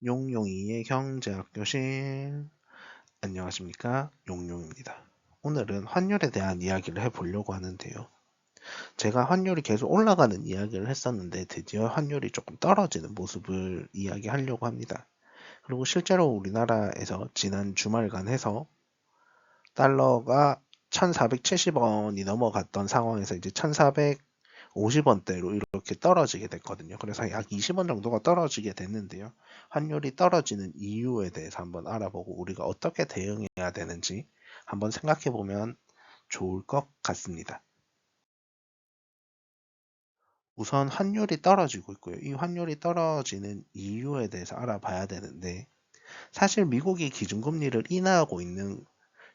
용용이의 경제학 교실. 안녕하십니까, 용용입니다. 오늘은 환율에 대한 이야기를 해보려고 하는데요. 제가 환율이 계속 올라가는 이야기를 했었는데 드디어 환율이 조금 떨어지는 모습을 이야기하려고 합니다. 그리고 실제로 우리나라에서 지난 주말간 해서 달러가 1470원이 넘어갔던 상황에서 이제 1450원대로 이렇게 떨어지게 됐거든요. 그래서 약 20원 정도가 떨어지게 됐는데요. 환율이 떨어지는 이유에 대해서 한번 알아보고 우리가 어떻게 대응해야 되는지 한번 생각해 보면 좋을 것 같습니다. 우선 환율이 떨어지고 있고요. 이 환율이 떨어지는 이유에 대해서 알아봐야 되는데, 사실 미국이 기준금리를 인하하고 있는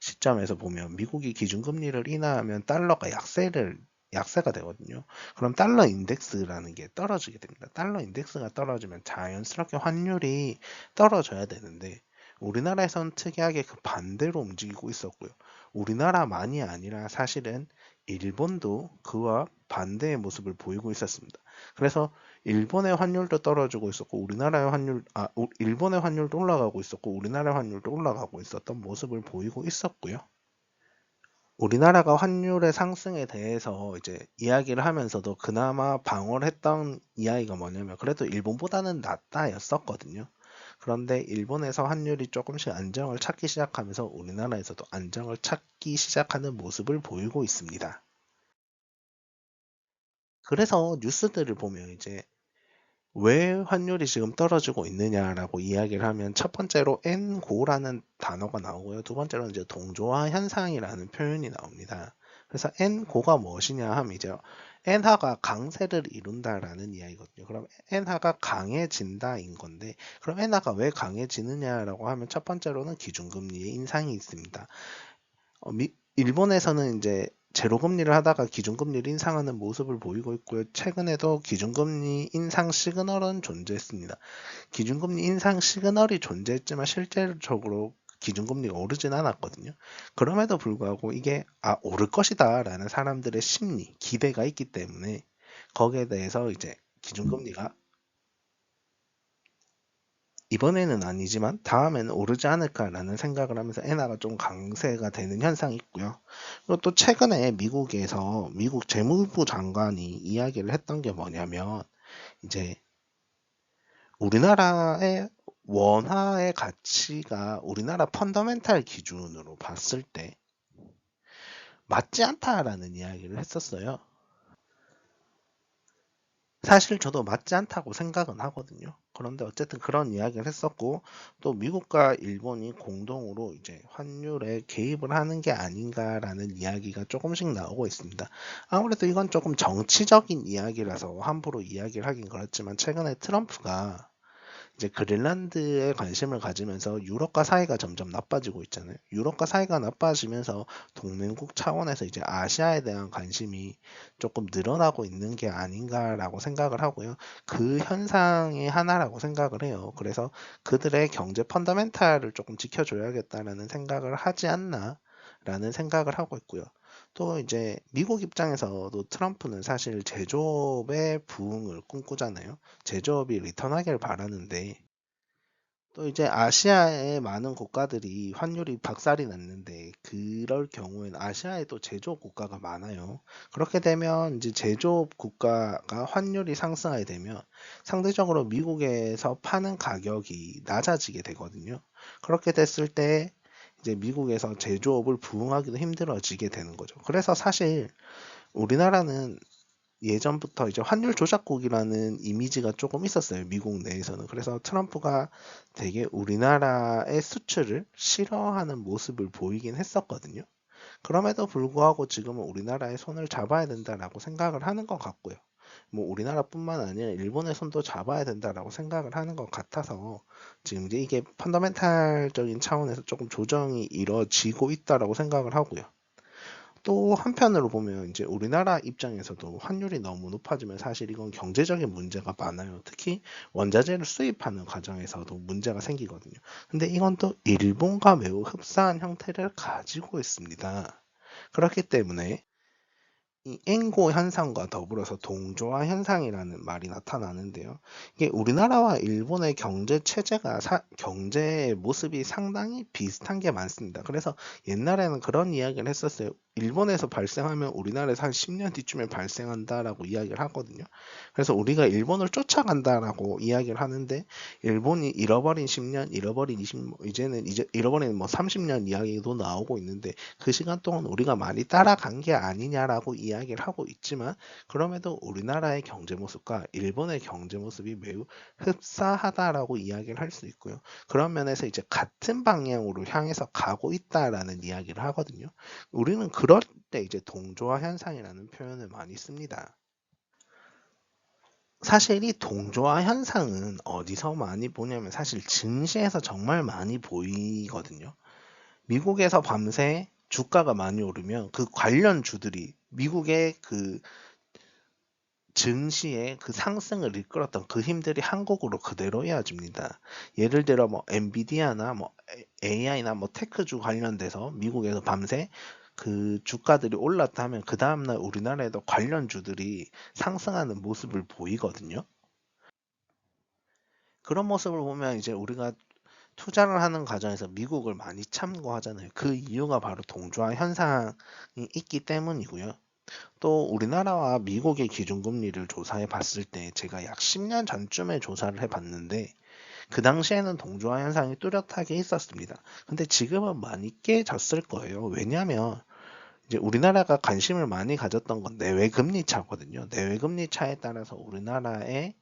시점에서 보면 미국이 기준금리를 인하하면 달러가 약세가 되거든요. 그럼 달러 인덱스라는 게 떨어지게 됩니다. 달러 인덱스가 떨어지면 자연스럽게 환율이 떨어져야 되는데 우리나라에선 특이하게 그 반대로 움직이고 있었고요. 우리나라만이 아니라 사실은 일본도 그와 반대의 모습을 보이고 있었습니다. 그래서 일본의 환율도 떨어지고 있었고 일본의 환율도 올라가고 있었고 우리나라 환율도 올라가고 있었던 모습을 보이고 있었고요. 우리나라가 환율의 상승에 대해서 이제 이야기를 하면서도 그나마 방어를 했던 이야기가 뭐냐면 그래도 일본보다는 낫다였었거든요. 그런데 일본에서 환율이 조금씩 안정을 찾기 시작하면서 우리나라에서도 안정을 찾기 시작하는 모습을 보이고 있습니다. 그래서 뉴스들을 보면 이제 왜 환율이 지금 떨어지고 있느냐라고 이야기를 하면 첫 번째로 N고라는 단어가 나오고요. 두 번째로는 이제 동조화 현상이라는 표현이 나옵니다. 그래서 N고가 무엇이냐 하면 이제 엔화가 강세를 이룬다라는 이야기거든요. 그럼 엔화가 강해진다인 건데, 그럼 엔화가 왜 강해지느냐라고 하면 첫 번째로는 기준금리의 인상이 있습니다. 일본에서는 이제 제로금리를 하다가 기준금리를 인상하는 모습을 보이고 있고요. 최근에도 기준금리 인상 시그널은 존재했습니다. 기준금리 인상 시그널이 존재했지만 실질적으로 기준금리가 오르진 않았거든요. 그럼에도 불구하고 이게 오를 것이다 라는 사람들의 심리, 기대가 있기 때문에 거기에 대해서 이제 기준금리가 이번에는 아니지만 다음에는 오르지 않을까라는 생각을 하면서 엔화가 좀 강세가 되는 현상이 있고요. 그리고 또 최근에 미국에서 미국 재무부 장관이 이야기를 했던 게 뭐냐면 이제 우리나라의 원화의 가치가 우리나라 펀더멘탈 기준으로 봤을 때 맞지 않다라는 이야기를 했었어요. 사실 저도 맞지 않다고 생각은 하거든요. 그런데 어쨌든 그런 이야기를 했었고, 또 미국과 일본이 공동으로 이제 환율에 개입을 하는 게 아닌가라는 이야기가 조금씩 나오고 있습니다. 아무래도 이건 조금 정치적인 이야기라서 함부로 이야기를 하긴 그렇지만, 최근에 트럼프가 이제 그린란드에 관심을 가지면서 유럽과 사이가 점점 나빠지고 있잖아요. 유럽과 사이가 나빠지면서 동맹국 차원에서 이제 아시아에 대한 관심이 조금 늘어나고 있는 게 아닌가라고 생각을 하고요. 그 현상의 하나라고 생각을 해요. 그래서 그들의 경제 펀더멘탈을 조금 지켜줘야겠다라는 생각을 하지 않나 라는 생각을 하고 있고요. 또 이제 미국 입장에서도 트럼프는 사실 제조업의 부흥을 꿈꾸잖아요. 제조업이 리턴하길 바라는데 또 이제 아시아의 많은 국가들이 환율이 박살이 났는데 그럴 경우에는 아시아에 또 제조업 국가가 많아요. 그렇게 되면 이제 제조업 국가가 환율이 상승하게 되면 상대적으로 미국에서 파는 가격이 낮아지게 되거든요. 그렇게 됐을 때 이제 미국에서 제조업을 부흥하기도 힘들어지게 되는 거죠. 그래서 사실 우리나라는 예전부터 이제 환율 조작국이라는 이미지가 조금 있었어요. 미국 내에서는. 그래서 트럼프가 되게 우리나라의 수출을 싫어하는 모습을 보이긴 했었거든요. 그럼에도 불구하고 지금은 우리나라의 손을 잡아야 된다라고 생각을 하는 것 같고요. 뭐 우리나라뿐만 아니라 일본의 손도 잡아야 된다라고 생각을 하는 것 같아서 지금 이제 이게 펀더멘탈적인 차원에서 조금 조정이 이루어지고 있다라고 생각을 하고요. 또 한편으로 보면 이제 우리나라 입장에서도 환율이 너무 높아지면 사실 이건 경제적인 문제가 많아요. 특히 원자재를 수입하는 과정에서도 문제가 생기거든요. 근데 이건 또 일본과 매우 흡사한 형태를 가지고 있습니다. 그렇기 때문에 이 앵고 현상과 더불어서 동조화 현상이라는 말이 나타나는데요. 이게 우리나라와 일본의 경제 체제가 경제의 모습이 상당히 비슷한 게 많습니다. 그래서 옛날에는 그런 이야기를 했었어요. 일본에서 발생하면 우리나라에서 한 10년 뒤쯤에 발생한다라고 이야기를 하거든요. 그래서 우리가 일본을 쫓아간다라고 이야기를 하는데 일본이 잃어버린 10년, 잃어버린 20년, 이제 잃어버린 뭐 30년 이야기도 나오고 있는데 그 시간 동안 우리가 많이 따라간 게 아니냐라고 이야기를 하고 있지만 그럼에도 우리나라의 경제 모습과 일본의 경제 모습이 매우 흡사하다라고 이야기를 할 수 있고요. 그런 면에서 이제 같은 방향으로 향해서 가고 있다라는 이야기를 하거든요. 우리는 그럴 때 이제 동조화 현상이라는 표현을 많이 씁니다. 사실 이 동조화 현상은 어디서 많이 보냐면 사실 증시에서 정말 많이 보이거든요. 미국에서 밤새 주가가 많이 오르면 그 관련 주들이 미국의 그 증시의 그 상승을 이끌었던 그 힘들이 한국으로 그대로 이어집니다. 예를 들어 뭐 엔비디아나 뭐 AI나 뭐 테크주 관련돼서 미국에서 밤새 그 주가들이 올랐다면 그 다음날 우리나라에도 관련 주들이 상승하는 모습을 보이거든요. 그런 모습을 보면 이제 우리가 투자를 하는 과정에서 미국을 많이 참고하잖아요. 그 이유가 바로 동조화 현상이 있기 때문이고요. 또 우리나라와 미국의 기준금리를 조사해 봤을 때 제가 약 10년 전쯤에 조사를 해 봤는데 그 당시에는 동조화 현상이 뚜렷하게 있었습니다. 근데 지금은 많이 깨졌을 거예요. 왜냐하면 이제 우리나라가 관심을 많이 가졌던 건 내외금리 차거든요. 내외금리 차에 따라서 우리나라의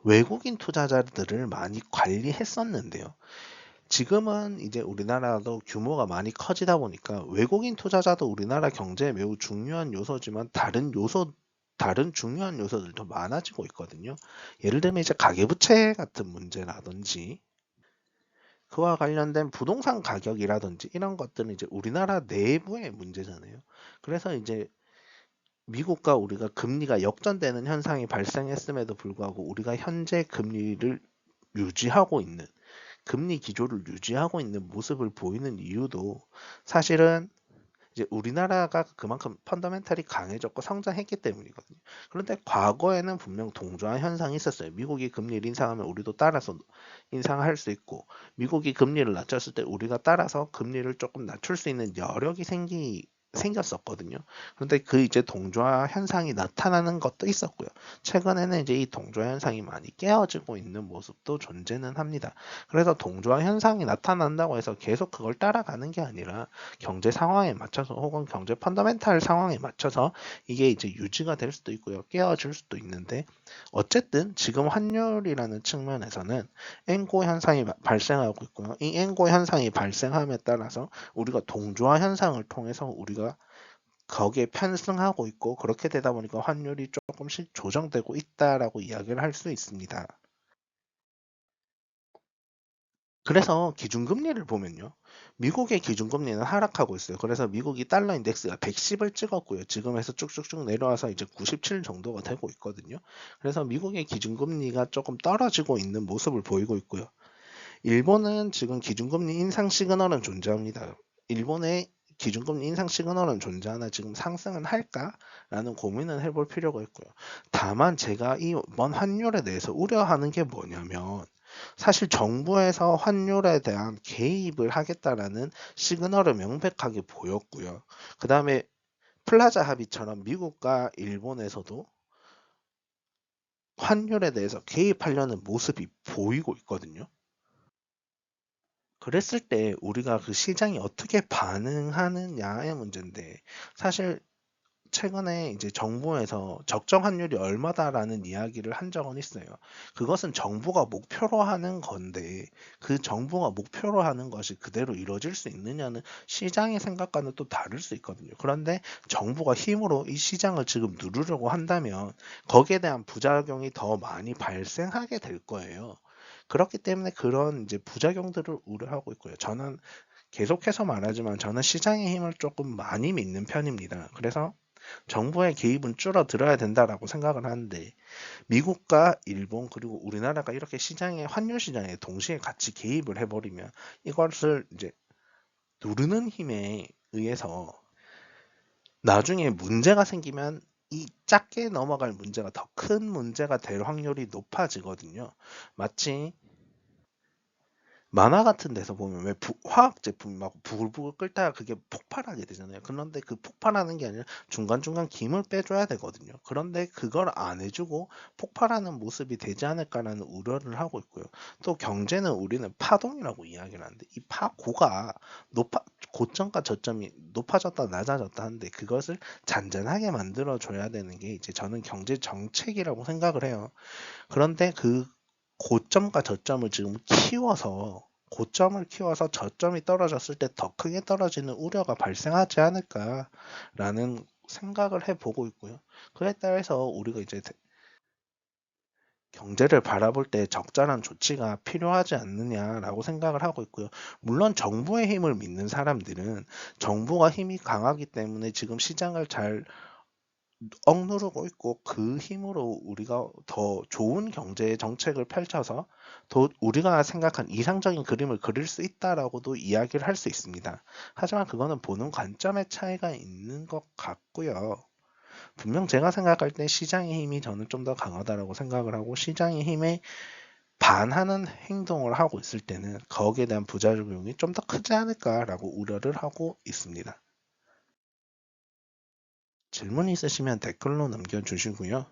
외국인 투자자들을 많이 관리했었는데요. 지금은 이제 우리나라도 규모가 많이 커지다 보니까 외국인 투자자도 우리나라 경제에 매우 중요한 요소지만 다른 중요한 요소들도 많아지고 있거든요. 예를 들면 이제 가계부채 같은 문제라든지 그와 관련된 부동산 가격이라든지 이런 것들은 이제 우리나라 내부의 문제잖아요. 그래서 이제 미국과 우리가 금리가 역전되는 현상이 발생했음에도 불구하고 우리가 현재 금리를 유지하고 있는 금리 기조를 유지하고 있는 모습을 보이는 이유도 사실은 이제 우리나라가 그만큼 펀더멘탈이 강해졌고 성장했기 때문이거든요. 그런데 과거에는 분명 동조화 현상이 있었어요. 미국이 금리를 인상하면 우리도 따라서 인상할 수 있고 미국이 금리를 낮췄을 때 우리가 따라서 금리를 조금 낮출 수 있는 여력이 생겼었거든요. 그런데 그 이제 동조화 현상이 나타나는 것도 있었고요. 최근에는 이제 이 동조화 현상이 많이 깨어지고 있는 모습도 존재는 합니다. 그래서 동조화 현상이 나타난다고 해서 계속 그걸 따라가는 게 아니라 경제 상황에 맞춰서 혹은 경제 펀더멘탈 상황에 맞춰서 이게 이제 유지가 될 수도 있고요. 깨어질 수도 있는데 어쨌든 지금 환율이라는 측면에서는 엔고 현상이 발생하고 있고요. 이 엔고 현상이 발생함에 따라서 우리가 동조화 현상을 통해서 우리가 거기에 편승하고 있고 그렇게 되다 보니까 환율이 조금씩 조정되고 있다라고 이야기를 할 수 있습니다. 그래서 기준금리를 보면요. 미국의 기준금리는 하락하고 있어요. 그래서 미국이 달러 인덱스가 110을 찍었고요. 지금에서 쭉쭉쭉 내려와서 이제 97 정도가 되고 있거든요. 그래서 미국의 기준금리가 조금 떨어지고 있는 모습을 보이고 있고요. 일본은 지금 기준금리 인상 시그널은 존재합니다. 일본의 기준금리 인상 시그널은 존재하나 지금 상승은 할까라는 고민을 해볼 필요가 있고요. 다만 제가 이번 환율에 대해서 우려하는 게 뭐냐면 사실 정부에서 환율에 대한 개입을 하겠다라는 시그널을 명백하게 보였고요. 그 다음에 플라자 합의처럼 미국과 일본에서도 환율에 대해서 개입하려는 모습이 보이고 있거든요. 그랬을 때 우리가 그 시장이 어떻게 반응하느냐의 문제인데 사실 최근에 이제 정부에서 적정 환율이 얼마다라는 이야기를 한 적은 있어요. 그것은 정부가 목표로 하는 건데 그 정부가 목표로 하는 것이 그대로 이루어질 수 있느냐는 시장의 생각과는 또 다를 수 있거든요. 그런데 정부가 힘으로 이 시장을 지금 누르려고 한다면 거기에 대한 부작용이 더 많이 발생하게 될 거예요. 그렇기 때문에 그런 이제 부작용들을 우려하고 있고요. 저는 계속해서 말하지만 저는 시장의 힘을 조금 많이 믿는 편입니다. 그래서 정부의 개입은 줄어들어야 된다라고 생각을 하는데 미국과 일본 그리고 우리나라가 이렇게 시장에 환율 시장에 동시에 같이 개입을 해버리면 이것을 이제 누르는 힘에 의해서 나중에 문제가 생기면 이 작게 넘어갈 문제가 더 큰 문제가 될 확률이 높아지거든요. 마치 만화 같은 데서 보면 왜 화학 제품이 막 부글부글 끓다가 그게 폭발하게 되잖아요. 그런데 그 폭발하는 게 아니라 중간중간 김을 빼줘야 되거든요. 그런데 그걸 안 해주고 폭발하는 모습이 되지 않을까라는 우려를 하고 있고요. 또 경제는 우리는 파동이라고 이야기를 하는데 이 고가 높아 고점과 저점이 높아졌다 낮아졌다 하는데 그것을 잔잔하게 만들어 줘야 되는 게 이제 저는 경제 정책이라고 생각을 해요. 그런데 그 고점과 저점을 지금 고점을 키워서 저점이 떨어졌을 때 더 크게 떨어지는 우려가 발생하지 않을까라는 생각을 해보고 있고요. 그에 따라서 우리가 이제 경제를 바라볼 때 적절한 조치가 필요하지 않느냐라고 생각을 하고 있고요. 물론 정부의 힘을 믿는 사람들은 정부가 힘이 강하기 때문에 지금 시장을 잘 억누르고 있고 그 힘으로 우리가 더 좋은 경제 정책을 펼쳐서 더 우리가 생각한 이상적인 그림을 그릴 수 있다라고도 이야기를 할 수 있습니다. 하지만 그거는 보는 관점의 차이가 있는 것 같고요. 분명 제가 생각할 때 시장의 힘이 저는 좀 더 강하다라고 생각을 하고 시장의 힘에 반하는 행동을 하고 있을 때는 거기에 대한 부작용이 좀 더 크지 않을까라고 우려를 하고 있습니다. 질문 있으시면 댓글로 남겨주시고요.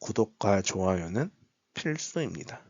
구독과 좋아요는 필수입니다.